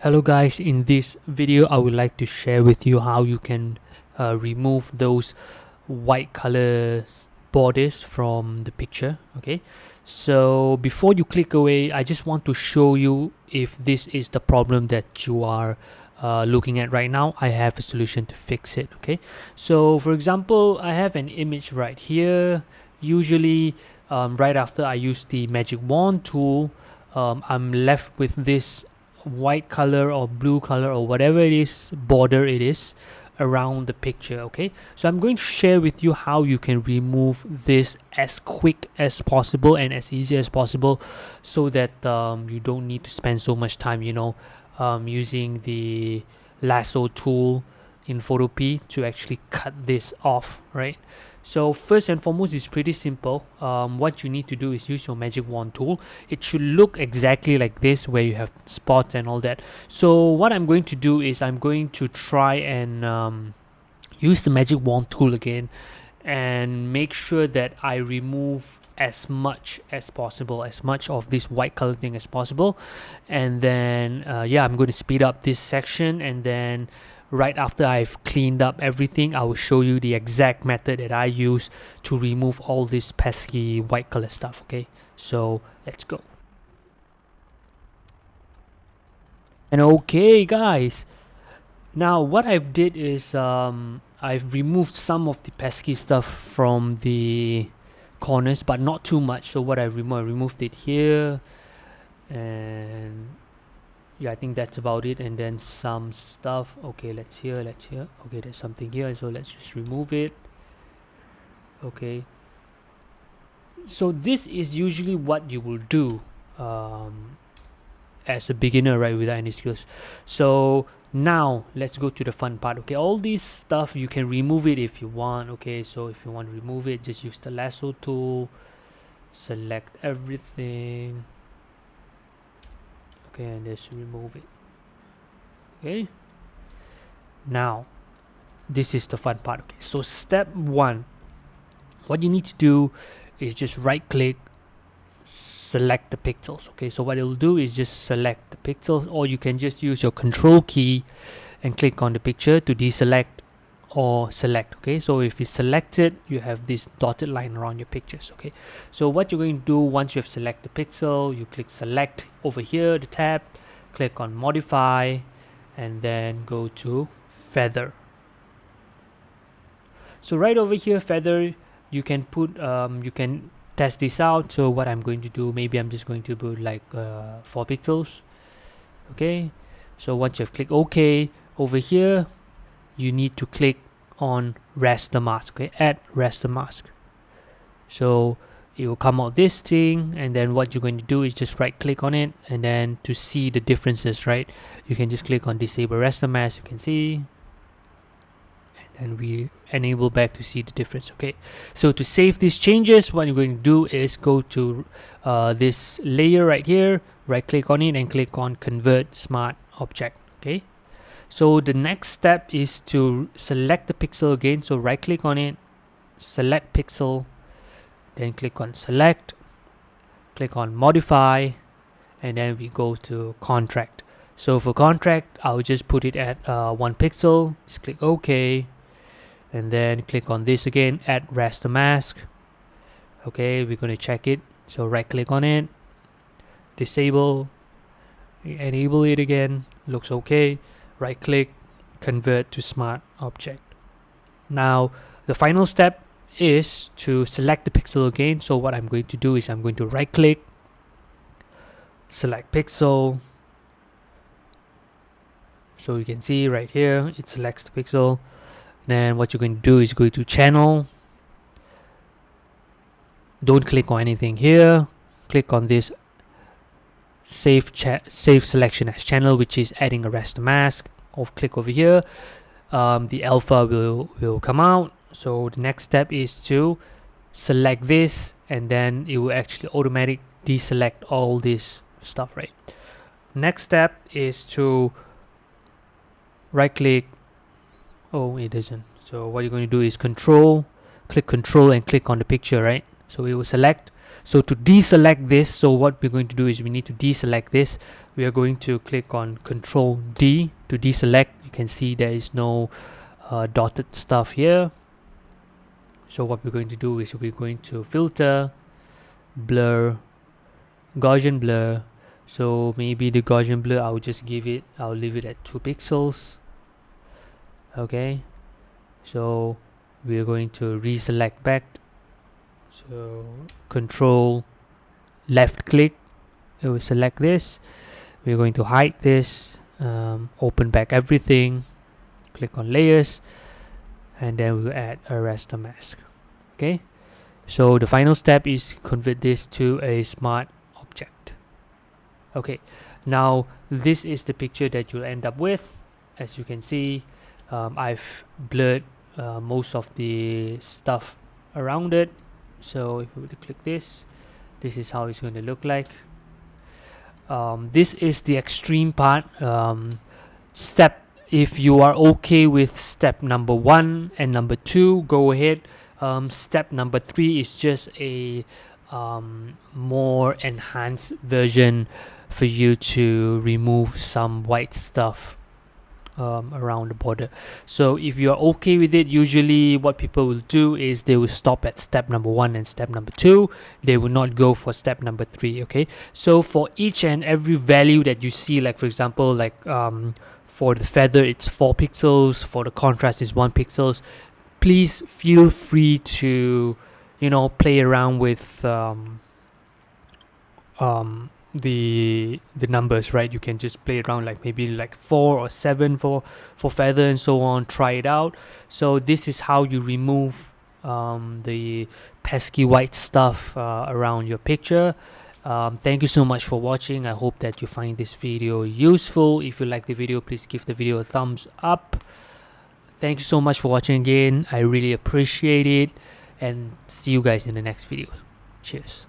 Hello guys, in this video I would like to share with you how you can remove those white color borders from the picture. Okay, so before you click away, I just want to show you if this is the problem that you are looking at right now. I have a solution to fix it. Okay, so for example, I have an image right here. Usually right after I use the magic wand tool, I'm left with this white color or blue color or whatever it is border it is around the picture. Okay, so I'm going to share with you how you can remove this as quick as possible and as easy as possible, so that you don't need to spend so much time using the lasso tool in Photopea to actually cut this off, right? So first and foremost, it's pretty simple. What you need to do is use your magic wand tool. It should look exactly like this, where you have spots and all that. So what I'm going to do is I'm going to try and use the magic wand tool again and make sure that I remove as much as possible, as much of this white color thing as possible. And then I'm going to speed up this section, and then right after I've cleaned up everything, I will show you the exact method that I use to remove all this pesky white color stuff. Okay, so let's go. And okay guys, now what I've did is I've removed some of the pesky stuff from the corners, but not too much. So what I removed it here, and yeah, I think that's about it. And then some stuff. Okay, let's hear. Okay, there's something here, so let's just remove it. Okay, so this is usually what you will do as a beginner, right, without any skills. So now let's go to the fun part. Okay, all this stuff you can remove it if you want. Okay, so if you want to remove it, just use the lasso tool, select everything. Okay, and just remove it. Okay, now this is the fun part. Okay, so step one, what you need to do is just right click, select the pixels. Okay, so what it'll do is just select the pixels, or you can just use your control key and click on the picture to deselect or select. Okay, so if it's selected, you have this dotted line around your pictures. Okay, so what you're going to do, once you have selected the pixel, you click select over here, the tab, click on modify, and then go to feather. So right over here, feather, you can put you can test this out. So what I'm going to do, maybe I'm just going to put like 4 pixels. Okay, so once you've clicked OK, over here you need to click on raster mask. Okay, add raster mask. So it will come out this thing, and then what you're going to do is just right click on it, and then to see the differences, right, you can just click on disable raster mask. You can see, and we enable back to see the difference. Okay, so to save these changes, what you're going to do is go to this layer right here, right click on it and click on convert smart object. Okay, so the next step is to select the pixel again. So right click on it, select pixel, then click on select, click on modify, and then we go to contract. So for contract, I'll just put it at 1 pixel, just click OK, and then click on this again, add raster mask. Okay, we're going to check it. So right click on it, disable, enable it again, looks okay. Right click, convert to smart object. Now the final step is to select the pixel again. So what I'm going to do is I'm going to right click, select pixel. So you can see right here it selects the pixel. Then what you're going to do is go to channel, don't click on anything here, click on this save selection as channel, which is adding a raster mask. Or click over here, the alpha will come out. So the next step is to select this, and then it will actually automatically deselect all this stuff, right? Next step is to right click. Oh, it doesn't. So what you're going to do is click control and click on the picture, right? So it will select. So to deselect this, so what we're going to do is we need to deselect this we are going to click on Control D to deselect. You can see there is no dotted stuff here. So what we're going to do is we're going to filter, blur, Gaussian blur. So maybe the Gaussian blur, I'll leave it at 2 pixels. Okay, so we're going to reselect back. So Control left click, it will select this. We're going to hide this, open back everything, click on layers, and then we'll add a raster mask. Okay, so the final step is convert this to a smart object. Okay, now this is the picture that you'll end up with. As you can see, I've blurred most of the stuff around it. So if we were to click this is how it's going to look like. This is the extreme part. If you are okay with step number 1 and number 2, go ahead. Step number 3 is just a more enhanced version for you to remove some white stuff around the border. So if you're okay with it, usually what people will do is they will stop at step number 1 and step number 2. They will not go for step number 3. Okay, so for each and every value that you see, like for example, like for the feather it's 4 pixels, for the contrast is 1 pixels, please feel free to, you know, play around with the numbers, right? You can just play around, like maybe like 4 or 7 for feather and so on. Try it out. So this is how you remove the pesky white stuff around your picture. Thank you so much for watching. I hope that you find this video useful. If you like the video, please give the video a thumbs up. Thank you so much for watching again. I really appreciate it, and see you guys in the next video. Cheers.